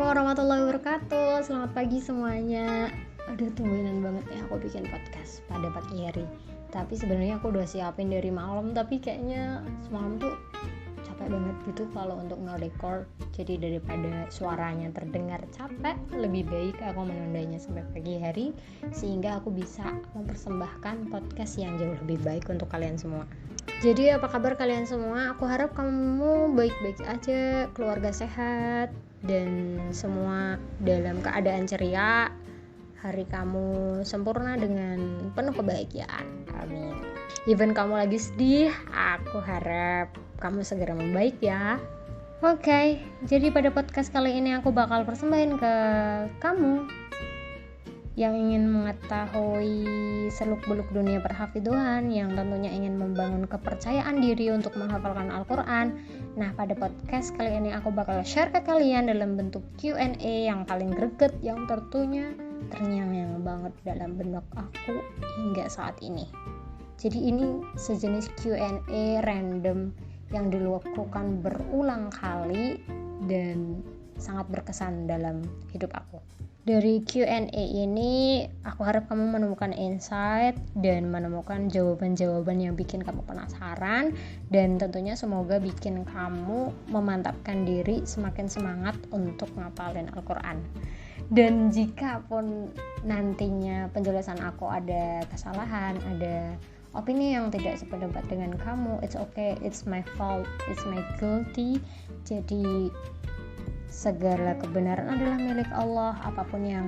warahmatullahi wabarakatuh. Selamat pagi semuanya. Aduh, tumbenan banget ya aku bikin podcast pada pagi hari. Tapi sebenarnya aku udah siapin dari malam, tapi kayaknya semalam tuh capek banget gitu kalau untuk nge-record. Jadi daripada suaranya terdengar capek, lebih baik aku menundanya sampai pagi hari sehingga aku bisa mempersembahkan podcast yang jauh lebih baik untuk kalian semua. Jadi apa kabar kalian semua? Aku harap kamu baik-baik aja, keluarga sehat, dan semua dalam keadaan ceria. Hari kamu sempurna dengan penuh kebahagiaan. Amin. Even kamu lagi sedih, aku harap kamu segera membaik ya. Oke, jadi pada podcast kali ini aku bakal persembahin ke kamu yang ingin mengetahui seluk-beluk dunia perhafidhuhan, yang tentunya ingin membangun kepercayaan diri untuk menghafalkan Al-Quran. Nah, pada podcast kali ini aku bakal share ke kalian dalam bentuk Q&A yang paling greget, yang tentunya terngiang-ngiang banget dalam benak aku hingga saat ini. Jadi ini sejenis Q&A random yang dilakukan berulang kali dan sangat berkesan dalam hidup aku. Dari Q&A ini, aku harap kamu menemukan insight dan menemukan jawaban-jawaban yang bikin kamu penasaran, dan tentunya semoga bikin kamu memantapkan diri semakin semangat untuk ngapalin Al-Quran. Dan jika pun nantinya penjelasan aku ada kesalahan, ada opini yang tidak sependapat dengan kamu, it's okay, it's my fault, it's my guilty. Jadi segala kebenaran adalah milik Allah. Apapun yang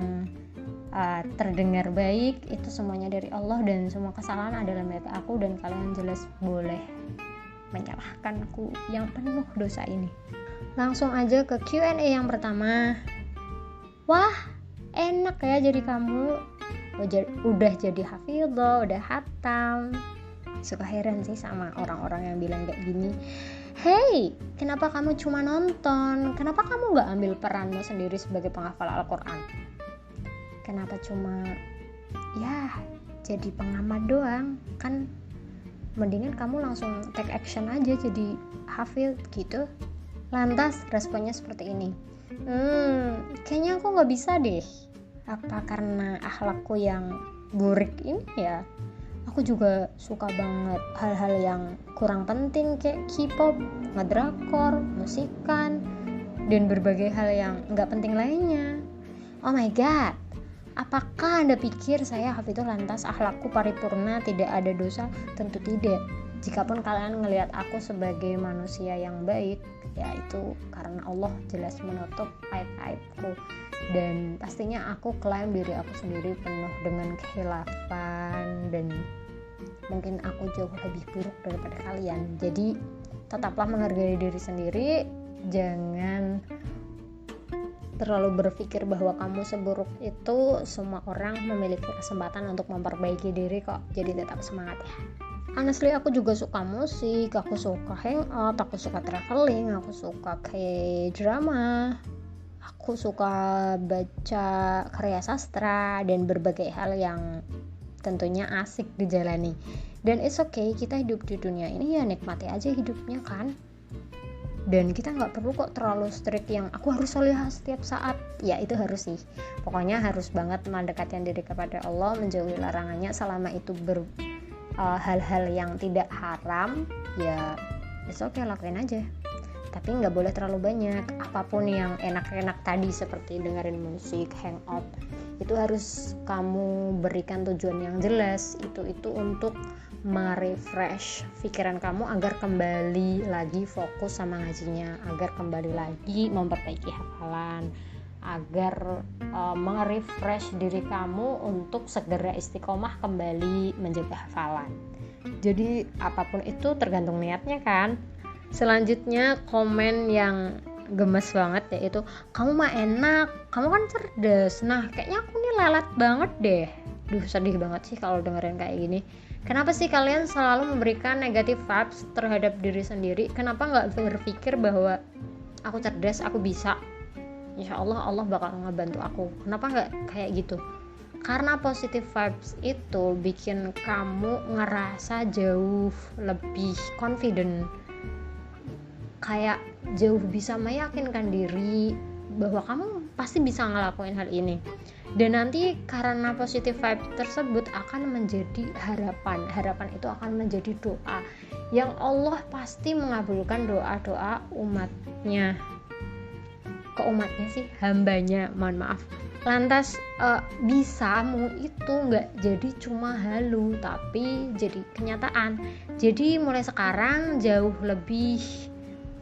terdengar baik itu semuanya dari Allah, dan semua kesalahan adalah milik aku, dan kalian jelas boleh menyalahkanku yang penuh dosa ini. Langsung aja ke Q&A yang pertama. Wah, enak ya jadi kamu udah jadi hafidho, udah hatam. Suka heran sih sama orang-orang yang bilang kayak gini. Hey, kenapa kamu cuma nonton? Kenapa kamu gak ambil peranmu sendiri sebagai penghafal Al-Quran? Kenapa cuma jadi pengamat doang? Kan mendingan kamu langsung take action aja jadi hafid gitu. Lantas responnya seperti ini. Kayaknya aku gak bisa deh. Apa karena akhlakku yang burik ini ya? Aku juga suka banget hal-hal yang kurang penting kayak K-pop, ngedrakor, musikan, dan berbagai hal yang gak penting lainnya. Oh my god, apakah Anda pikir saya hafidhah lantas akhlakku paripurna, tidak ada dosa? Tentu tidak. Jikapun kalian ngelihat aku sebagai manusia yang baik, ya itu karena Allah jelas menutup aib-aibku, dan pastinya aku klaim diri aku sendiri penuh dengan kehilafan, dan mungkin aku jauh lebih buruk daripada kalian. Jadi tetaplah menghargai diri sendiri, jangan terlalu berpikir bahwa kamu seburuk itu. Semua orang memiliki kesempatan untuk memperbaiki diri kok, jadi tetap semangat ya. Honestly, aku juga suka musik, aku suka hangout, aku suka traveling, aku suka K-drama, aku suka baca karya sastra, dan berbagai hal yang tentunya asik dijalani. Dan it's okay, kita hidup di dunia ini ya nikmati aja hidupnya kan. Dan kita gak perlu kok terlalu strict yang aku harus solihah setiap saat. Ya itu harus sih, pokoknya harus banget mendekatkan diri kepada Allah, menjauhi larangannya selama itu hal-hal yang tidak haram, ya it's okay, lakuin aja. Tapi nggak boleh terlalu banyak. Apapun yang enak-enak tadi seperti dengerin musik, hangout, itu harus kamu berikan tujuan yang jelas. Itu untuk merefresh pikiran kamu agar kembali lagi fokus sama ngajinya, agar kembali lagi memperbaiki hafalan, agar merefresh diri kamu untuk segera istiqomah kembali menjaga hafalan. Jadi apapun itu tergantung niatnya kan. Selanjutnya komen yang gemes banget yaitu, kamu mah enak, kamu kan cerdas. Nah kayaknya aku nih lelet banget deh. Duh, sedih banget sih kalau dengerin kayak gini. Kenapa sih kalian selalu memberikan negative vibes terhadap diri sendiri? Kenapa gak berpikir bahwa aku cerdas, aku bisa, insya Allah Allah bakal ngebantu aku? Kenapa gak kayak gitu? Karena positive vibes itu bikin kamu ngerasa jauh lebih confident, kayak jauh bisa meyakinkan diri bahwa kamu pasti bisa ngelakuin hal ini. Dan nanti karena positive vibe tersebut akan menjadi harapan itu akan menjadi doa yang Allah pasti mengabulkan doa-doa umatnya sih, hambanya, mohon maaf. Lantas bisamu itu nggak jadi cuma halu tapi jadi kenyataan. Jadi mulai sekarang jauh lebih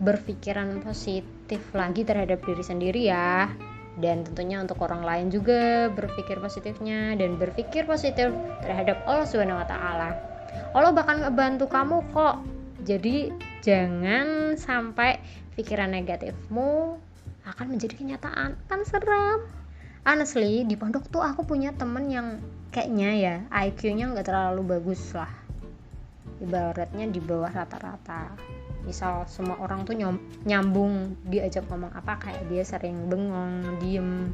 berpikiran positif lagi terhadap diri sendiri ya, dan tentunya untuk orang lain juga berpikir positifnya dan berpikir positif terhadap Allah Subhanahu wa taala. Allah bakal ngebantu kamu kok. Jadi jangan sampai pikiran negatifmu akan menjadi kenyataan. Kan seram. Honestly, di pondok tuh aku punya temen yang kayaknya ya IQ-nya nggak terlalu bagus lah. Ibaratnya di bawah rata-rata. Misal semua orang tuh nyambung, diajak ngomong apa kayak dia sering bengong, diem,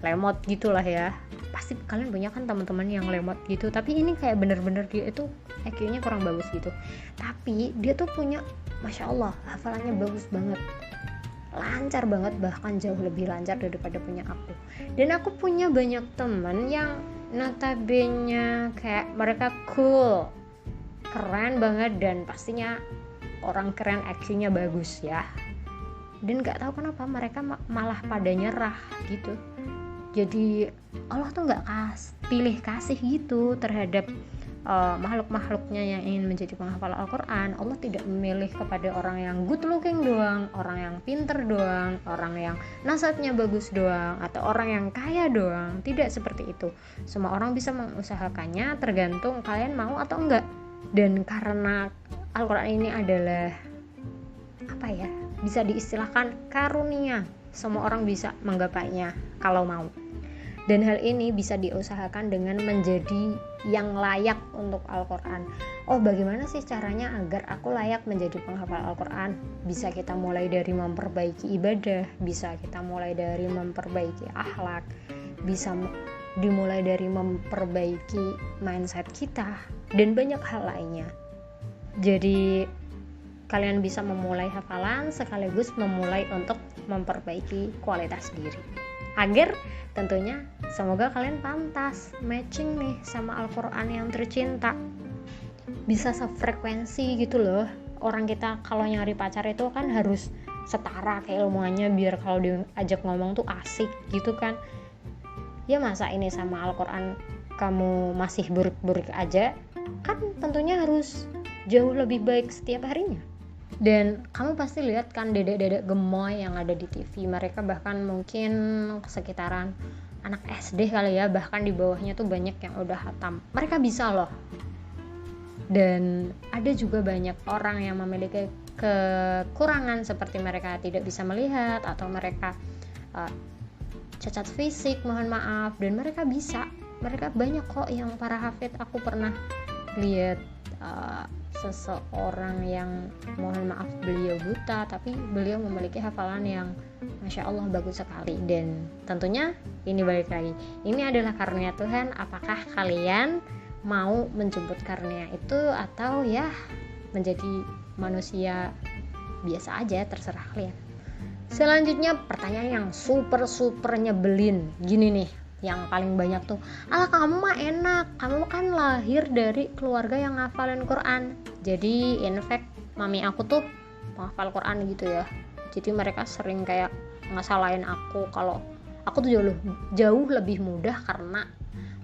lemot gitulah ya. Pasti kalian punya kan teman-teman yang lemot gitu, tapi ini kayak bener-bener dia itu IQ-nya kurang bagus gitu. Tapi dia tuh punya, Masya Allah, hafalannya bagus banget, lancar banget, bahkan jauh lebih lancar daripada punya aku. Dan aku punya banyak teman yang notabene kayak mereka cool, keren banget, dan pastinya orang keren IQ-nya bagus ya. Dan gak tahu kenapa mereka malah pada nyerah gitu. Jadi Allah tuh gak pilih kasih gitu terhadap makhluk-makhluknya yang ingin menjadi penghafal Al-Quran. Allah tidak memilih kepada orang yang good looking doang, orang yang pinter doang, orang yang nasabnya bagus doang, atau orang yang kaya doang. Tidak seperti itu. Semua orang bisa mengusahakannya, tergantung kalian mau atau enggak. Dan karena Al-Quran ini adalah bisa diistilahkan karunia, semua orang bisa menggapainya kalau mau. Dan hal ini bisa diusahakan dengan menjadi yang layak untuk Al-Quran. Oh, bagaimana sih caranya agar aku layak menjadi penghafal Al-Quran? Bisa kita mulai dari memperbaiki ibadah, bisa kita mulai dari memperbaiki akhlak, bisa dimulai dari memperbaiki mindset kita, dan banyak hal lainnya. Jadi kalian bisa memulai hafalan sekaligus memulai untuk memperbaiki kualitas diri. Agar tentunya semoga kalian pantas matching nih sama Al-Quran yang tercinta. Bisa sefrekuensi gitu loh. Orang kita kalau nyari pacar itu kan harus setara keilmuannya biar kalau diajak ngomong tuh asik gitu kan. Ya masa ini sama Al-Quran kamu masih burik-burik aja? Kan tentunya harus jauh lebih baik setiap harinya. Dan kamu pasti lihat kan dedek-dedek gemoy yang ada di TV, mereka bahkan mungkin sekitaran anak SD kali ya, bahkan di bawahnya tuh banyak yang udah hatam. Mereka bisa loh. Dan ada juga banyak orang yang memiliki kekurangan seperti mereka tidak bisa melihat atau mereka cacat fisik, mohon maaf, dan mereka bisa. Mereka banyak kok yang para hafid. Aku pernah lihat seseorang yang mohon maaf beliau buta tapi beliau memiliki hafalan yang Masya Allah bagus sekali. Dan tentunya ini balik lagi, ini adalah karunia Tuhan. Apakah kalian mau menjemput karunia itu atau ya menjadi manusia biasa aja, terserah kalian. Selanjutnya pertanyaan yang super nyebelin gini nih, yang paling banyak tuh, ala kamu mah enak, kamu kan lahir dari keluarga yang ngafalin Quran. Jadi in fact mami aku tuh penghafal Quran gitu ya. Jadi mereka sering kayak ngesalahin aku kalau aku tuh jauh lebih mudah karena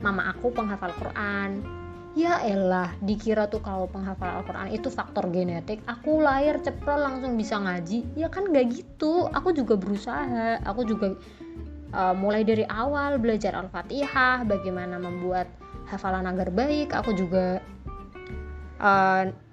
mama aku penghafal Quran. Ya elah, dikira tuh kalau penghafal Al-Quran itu faktor genetik, aku lahir cepet langsung bisa ngaji. Ya kan gak gitu, aku juga berusaha, aku juga mulai dari awal belajar Al-Fatihah, bagaimana membuat hafalan agar baik. Aku juga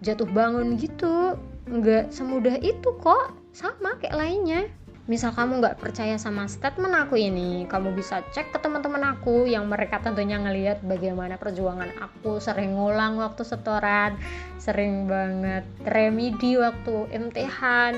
jatuh bangun gitu, nggak semudah itu kok, sama kayak lainnya. Misal kamu nggak percaya sama statement aku ini, kamu bisa cek ke teman-teman aku yang mereka tentunya ngelihat bagaimana perjuangan aku, sering ngulang waktu setoran, sering banget remedi waktu imtihan,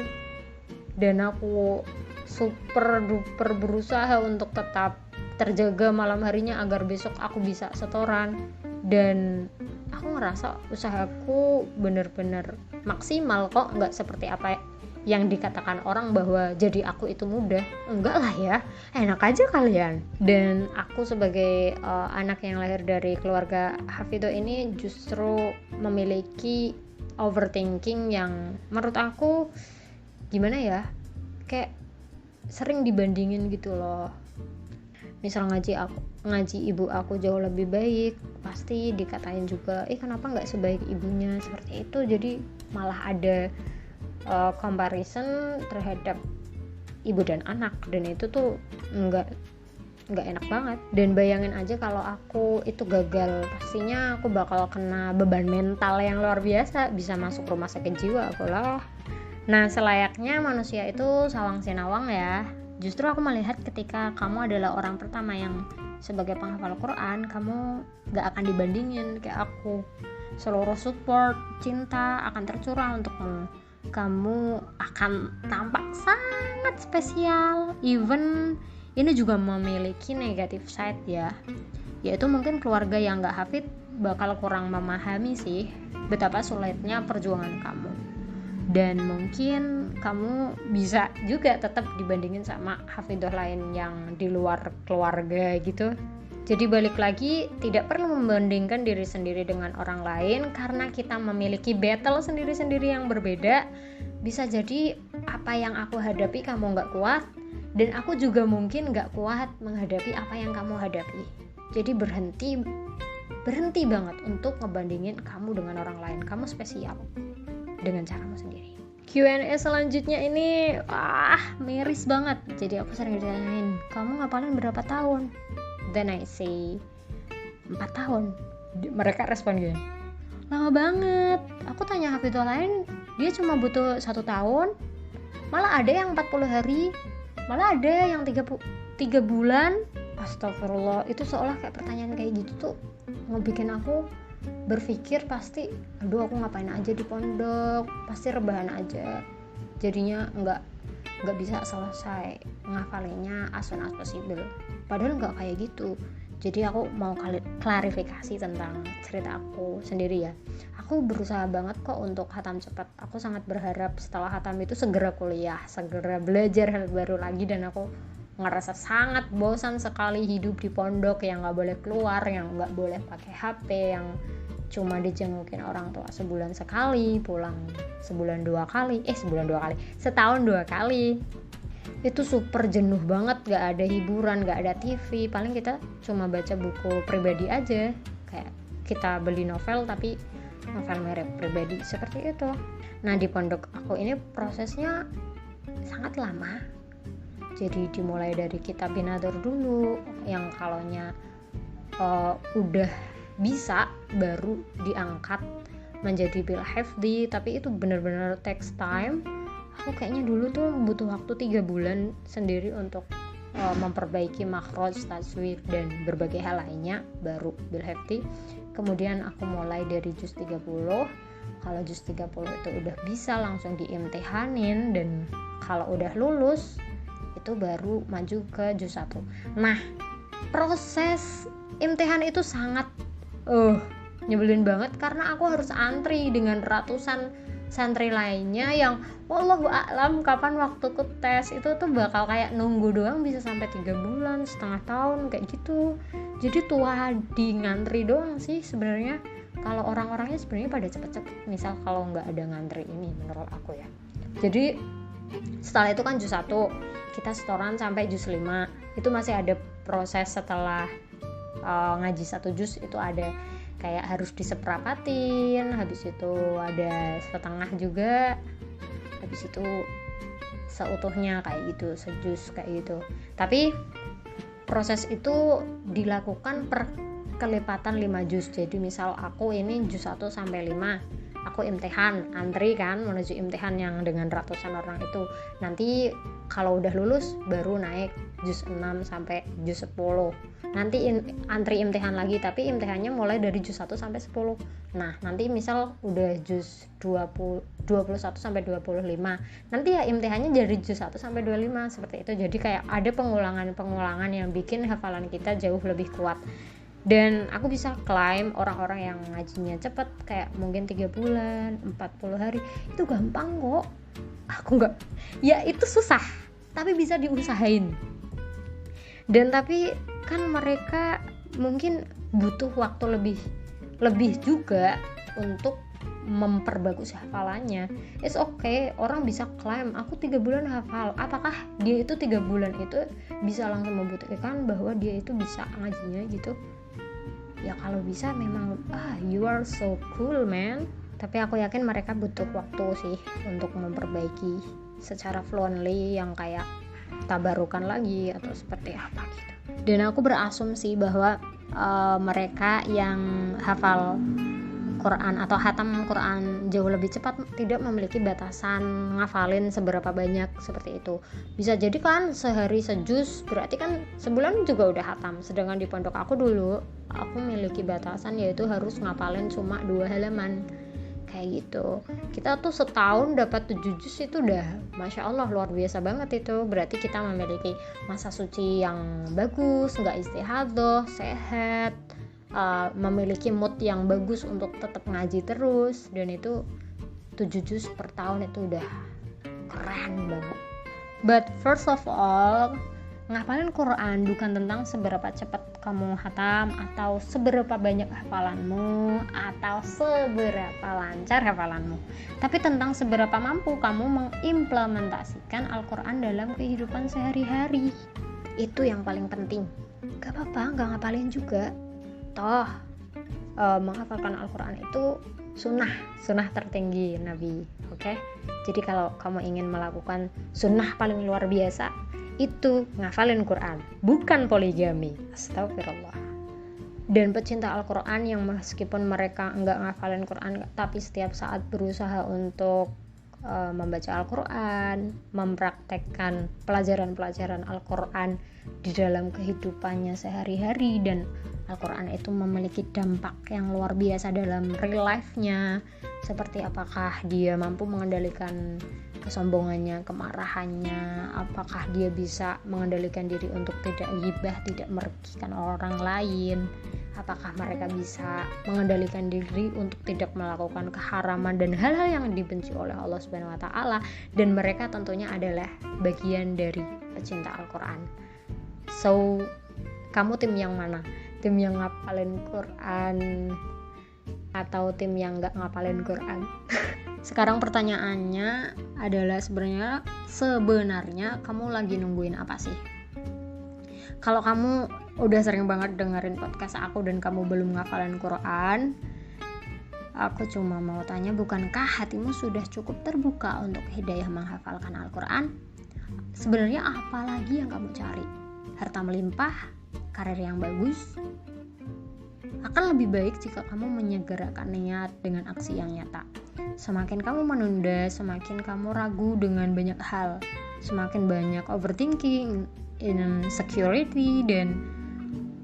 dan aku super duper berusaha untuk tetap terjaga malam harinya agar besok aku bisa setoran. Dan aku ngerasa usahaku bener-bener maksimal kok, nggak seperti apa yang dikatakan orang bahwa jadi aku itu mudah. Enggak lah ya, enak aja kalian. Dan aku sebagai anak yang lahir dari keluarga hafidho ini justru memiliki overthinking yang menurut aku gimana ya, kayak sering dibandingin gitu loh. Misal ngaji ibu aku jauh lebih baik, pasti dikatain juga, kenapa nggak sebaik ibunya, seperti itu. Jadi malah ada comparison terhadap ibu dan anak, dan itu tuh nggak enak banget. Dan bayangin aja kalau aku itu gagal, pastinya aku bakal kena beban mental yang luar biasa, bisa masuk rumah sakit jiwa aku lah. Nah, selayaknya manusia itu sawang sinawang ya. Justru aku melihat ketika kamu adalah orang pertama yang sebagai penghafal Quran, kamu gak akan dibandingin kayak aku. Seluruh support, cinta akan tercurah untuk kamu. Kamu akan tampak sangat spesial. Even ini juga memiliki negative side ya, yaitu mungkin keluarga yang gak hafid bakal kurang memahami sih betapa sulitnya perjuangan kamu. Dan mungkin kamu bisa juga tetap dibandingin sama hafidhah lain yang di luar keluarga gitu. Jadi balik lagi, tidak perlu membandingkan diri sendiri dengan orang lain, karena kita memiliki battle sendiri-sendiri yang berbeda. Bisa jadi apa yang aku hadapi kamu gak kuat, dan aku juga mungkin gak kuat menghadapi apa yang kamu hadapi. Jadi berhenti banget untuk ngebandingin kamu dengan orang lain. Kamu spesial dengan caramu sendiri. Q&A selanjutnya ini miris banget. Jadi aku sering ditanyain, kamu ngapalin berapa tahun? Then I say 4 tahun. Mereka respon gini, lama banget. Aku tanya hafidhah lain, dia cuma butuh 1 tahun. Malah ada yang 40 hari, malah ada yang 3 bulan. Astagfirullah, itu seolah kayak pertanyaan kayak gitu tuh ngebikin aku berpikir pasti, aduh aku ngapain aja di pondok, pasti rebahan aja, jadinya nggak bisa selesai ngafalinnya as soon as possible. Padahal nggak kayak gitu. Jadi aku mau klarifikasi tentang cerita aku sendiri ya. Aku berusaha banget kok untuk hatam cepat. Aku sangat berharap setelah hatam itu segera kuliah, segera belajar hal baru lagi, dan aku ngerasa sangat bosan sekali hidup di pondok yang nggak boleh keluar, yang nggak boleh pakai HP, yang cuma dijengukin orang tua sebulan sekali, pulang setahun 2 kali. Itu super jenuh banget, gak ada hiburan, gak ada TV, paling kita cuma baca buku pribadi aja, kayak kita beli novel tapi novel merek pribadi, seperti itu. Nah, di pondok aku ini prosesnya sangat lama. Jadi dimulai dari kitab binadur dulu, yang kalaunya udah bisa baru diangkat menjadi bil hifdzi, tapi itu benar-benar takes time. Aku kayaknya dulu tuh butuh waktu 3 bulan sendiri untuk memperbaiki makhraj, tajwid, dan berbagai hal lainnya baru bil hifdzi. Kemudian aku mulai dari juz 30. Kalau juz 30 itu udah bisa langsung diimtihanin, dan kalau udah lulus itu baru maju ke juz 1. Nah, proses imtihan itu sangat nyebelin banget, karena aku harus antri dengan ratusan santri lainnya yang wallahu a'lam kapan waktu ke tes. Itu tuh bakal kayak nunggu doang bisa sampai 3 bulan, setengah tahun kayak gitu. Jadi tua di ngantri doang sih sebenarnya. Kalau orang-orangnya sebenarnya pada cepet-cepet, misal kalau nggak ada ngantri ini menurut aku ya. Jadi setelah itu kan juz 1 kita setoran sampai juz 5. Itu masih ada proses setelah ngaji 1 juz, itu ada kayak harus diseperapatin, habis itu ada setengah juga, habis itu seutuhnya kayak gitu, sejus kayak gitu. Tapi proses itu dilakukan per kelipatan 5 juz. Jadi misal aku ini juz 1 sampai 5, aku imtihan, antri kan menuju imtihan yang dengan ratusan orang itu. Nanti kalau udah lulus baru naik juz 6 sampai juz 10. Nanti antri imtihan lagi, tapi imtihannya mulai dari juz 1 sampai 10. Nah, nanti misal udah juz 21 sampai 25. Nanti ya imtihannya dari juz 1 sampai 25, seperti itu. Jadi kayak ada pengulangan yang bikin hafalan kita jauh lebih kuat. Dan aku bisa klaim orang-orang yang ngajinya cepet, kayak mungkin 3 bulan, 40 hari, itu gampang kok. aku nggak, ya itu susah tapi bisa diusahain. Dan tapi kan mereka mungkin butuh waktu lebih juga untuk memperbagus hafalannya. It's okay, orang bisa klaim aku 3 bulan hafal. Apakah dia itu 3 bulan itu bisa langsung membuktikan bahwa dia itu bisa ngajinya gitu? Ya kalau bisa memang you are so cool man. Tapi aku yakin mereka butuh waktu sih untuk memperbaiki secara fluently yang kayak tabarukan lagi atau seperti apa gitu. Dan aku berasumsi bahwa mereka yang hafal Quran atau hatam Quran jauh lebih cepat tidak memiliki batasan ngafalin seberapa banyak seperti itu. Bisa jadi kan sehari sejuz, berarti kan sebulan juga udah hatam. Sedangkan di pondok aku dulu, aku memiliki batasan yaitu harus ngafalin cuma 2 halaman. Kayak gitu. Kita tuh setahun dapat 7 juz itu udah Masya Allah luar biasa banget itu. Berarti kita memiliki masa suci yang bagus, gak istihadah, sehat, memiliki mood yang bagus untuk tetap ngaji terus. Dan itu 7 juz per tahun itu udah keren banget. But first of all, ngapalin Quran bukan tentang seberapa cepat kamu hatam atau seberapa banyak hafalanmu atau seberapa lancar hafalanmu, tapi tentang seberapa mampu kamu mengimplementasikan Al-Quran dalam kehidupan sehari-hari. Itu yang paling penting. Gak apa-apa gak ngapalin juga, toh menghafalkan Al-Quran itu sunnah tertinggi Nabi. Oke? Jadi kalau kamu ingin melakukan sunnah paling luar biasa, itu ngafalin Quran, bukan poligami. Astagfirullah. Dan pecinta Al-Quran yang meskipun mereka enggak ngafalin Quran, tapi setiap saat berusaha untuk membaca Al-Quran, mempraktekkan pelajaran-pelajaran Al-Quran di dalam kehidupannya sehari-hari, dan Al-Quran itu memiliki dampak yang luar biasa dalam real life-nya. Seperti apakah dia mampu mengendalikan kesombongannya, kemarahannya, apakah dia bisa mengendalikan diri untuk tidak ghibah, tidak merugikan orang lain, apakah mereka bisa mengendalikan diri untuk tidak melakukan keharaman dan hal-hal yang dibenci oleh Allah Subhanahu wa taala, dan mereka tentunya adalah bagian dari pecinta Al-Quran. So, kamu tim yang mana? Tim yang ngapalin Quran atau tim yang gak ngapalin Quran? Sekarang pertanyaannya adalah sebenarnya kamu lagi nungguin apa sih? Kalau kamu udah sering banget dengerin podcast aku dan kamu belum ngafalin Quran, aku cuma mau tanya, bukankah hatimu sudah cukup terbuka untuk hidayah menghafalkan Al-Quran? Sebenarnya apa lagi yang kamu cari? Harta melimpah? Karir yang bagus? Akan lebih baik jika kamu menyegerakan niat dengan aksi yang nyata. Semakin kamu menunda, semakin kamu ragu dengan banyak hal, semakin banyak overthinking, insecurity, dan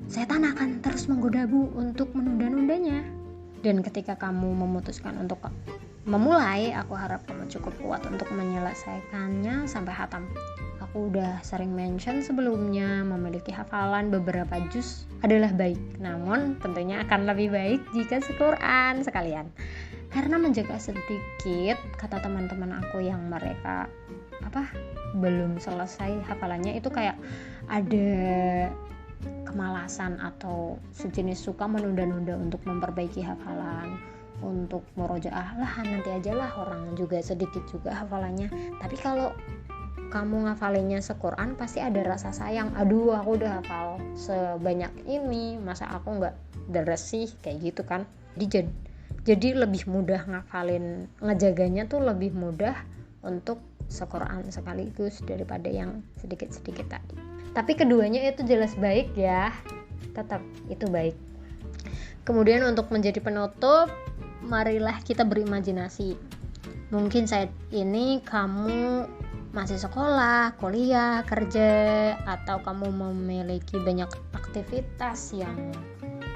setan akan terus menggodamu untuk menunda-nundanya. Dan ketika kamu memutuskan untuk memulai, aku harap kamu cukup kuat untuk menyelesaikannya sampai hatam. Aku udah sering mention sebelumnya, memiliki hafalan beberapa juz adalah baik, namun tentunya akan lebih baik jika Al-Quran sekalian. Karena menjaga sedikit, kata teman-teman aku yang mereka belum selesai hafalannya, itu kayak ada kemalasan atau sejenis suka menunda-nunda untuk memperbaiki hafalan, untuk murojaah lah nanti aja lah, orang juga sedikit juga hafalannya. Tapi kalau kamu ngafalinnya se-Quran, pasti ada rasa sayang. Aduh, aku udah hafal sebanyak ini, masa aku nggak deres sih, kayak gitu kan. Jadi lebih mudah ngafalin, ngejaganya tuh lebih mudah untuk se-Quran sekaligus daripada yang sedikit-sedikit tadi. Tapi keduanya itu jelas baik ya, tetap itu baik. Kemudian untuk menjadi penutup, marilah kita berimajinasi. Mungkin saat ini kamu masih sekolah, kuliah, kerja, atau kamu memiliki banyak aktivitas yang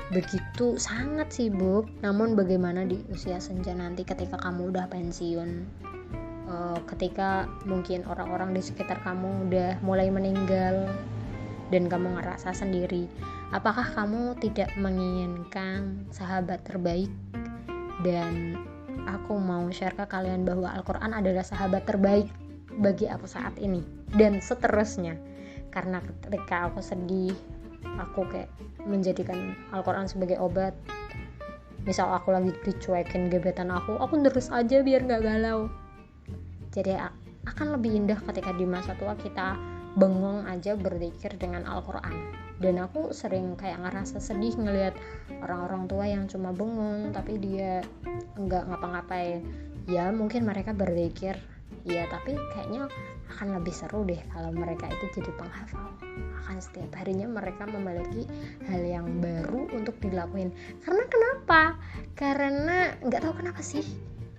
begitu sangat sibuk. Namun bagaimana di usia senja nanti ketika kamu udah pensiun, ketika mungkin orang-orang di sekitar kamu udah mulai meninggal dan kamu ngerasa sendiri, apakah kamu tidak menginginkan sahabat terbaik dan aku mau share ke kalian bahwa Al-Quran adalah sahabat terbaik bagi aku saat ini dan seterusnya. Karena ketika aku sedih, aku kayak menjadikan Al-Quran sebagai obat. Misal aku lagi dicuekin gebetan aku terus aja biar gak galau. Jadi akan lebih indah ketika di masa tua kita bengong aja berzikir dengan Al-Quran. Dan aku sering kayak ngerasa sedih ngelihat orang-orang tua yang cuma bengong tapi dia nggak ngapa-ngapain. Ya mungkin mereka berzikir, ya tapi kayaknya akan lebih seru deh kalau mereka itu jadi penghafal. Akan setiap harinya mereka memiliki hal yang baru untuk dilakuin. Karena kenapa? Karena nggak tahu kenapa sih,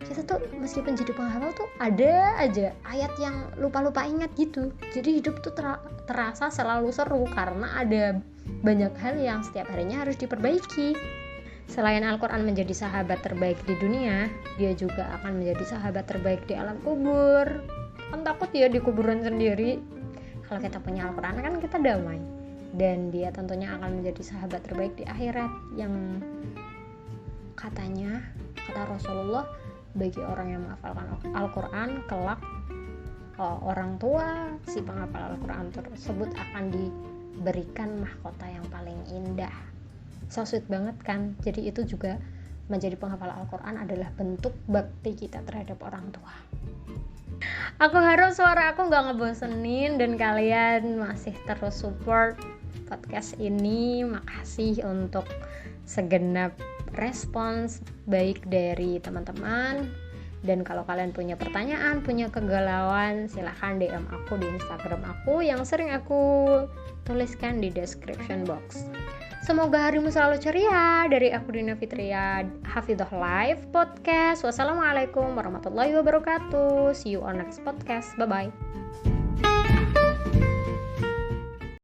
kita tuh meskipun jadi penghafal tuh ada aja ayat yang lupa-lupa ingat gitu. Jadi hidup tuh terasa selalu seru karena ada banyak hal yang setiap harinya harus diperbaiki. Selain Al-Quran menjadi sahabat terbaik di dunia, dia juga akan menjadi sahabat terbaik di alam kubur. Kan takut ya di kuburan sendiri. Kalau kita punya Al-Quran kan kita damai. Dan dia tentunya akan menjadi sahabat terbaik di akhirat, yang katanya, kata Rasulullah, bagi orang yang menghafalkan Al-Quran kelak, orang tua si penghafal Al-Quran tersebut akan diberikan mahkota yang paling indah. So sweet banget kan. Jadi itu juga menjadi penghafal Al-Quran adalah bentuk bakti kita terhadap orang tua. Aku harap suara aku gak ngebosenin dan kalian masih terus support podcast ini. Makasih untuk segenap respons baik dari teman-teman. Dan kalau kalian punya pertanyaan, punya kegalauan, silahkan DM aku di Instagram aku yang sering aku tuliskan di description box. Semoga harimu selalu ceria. Dari aku Dina Fitria, Hafidhah Live Podcast. Wassalamualaikum warahmatullahi wabarakatuh. See you on next podcast. Bye-bye.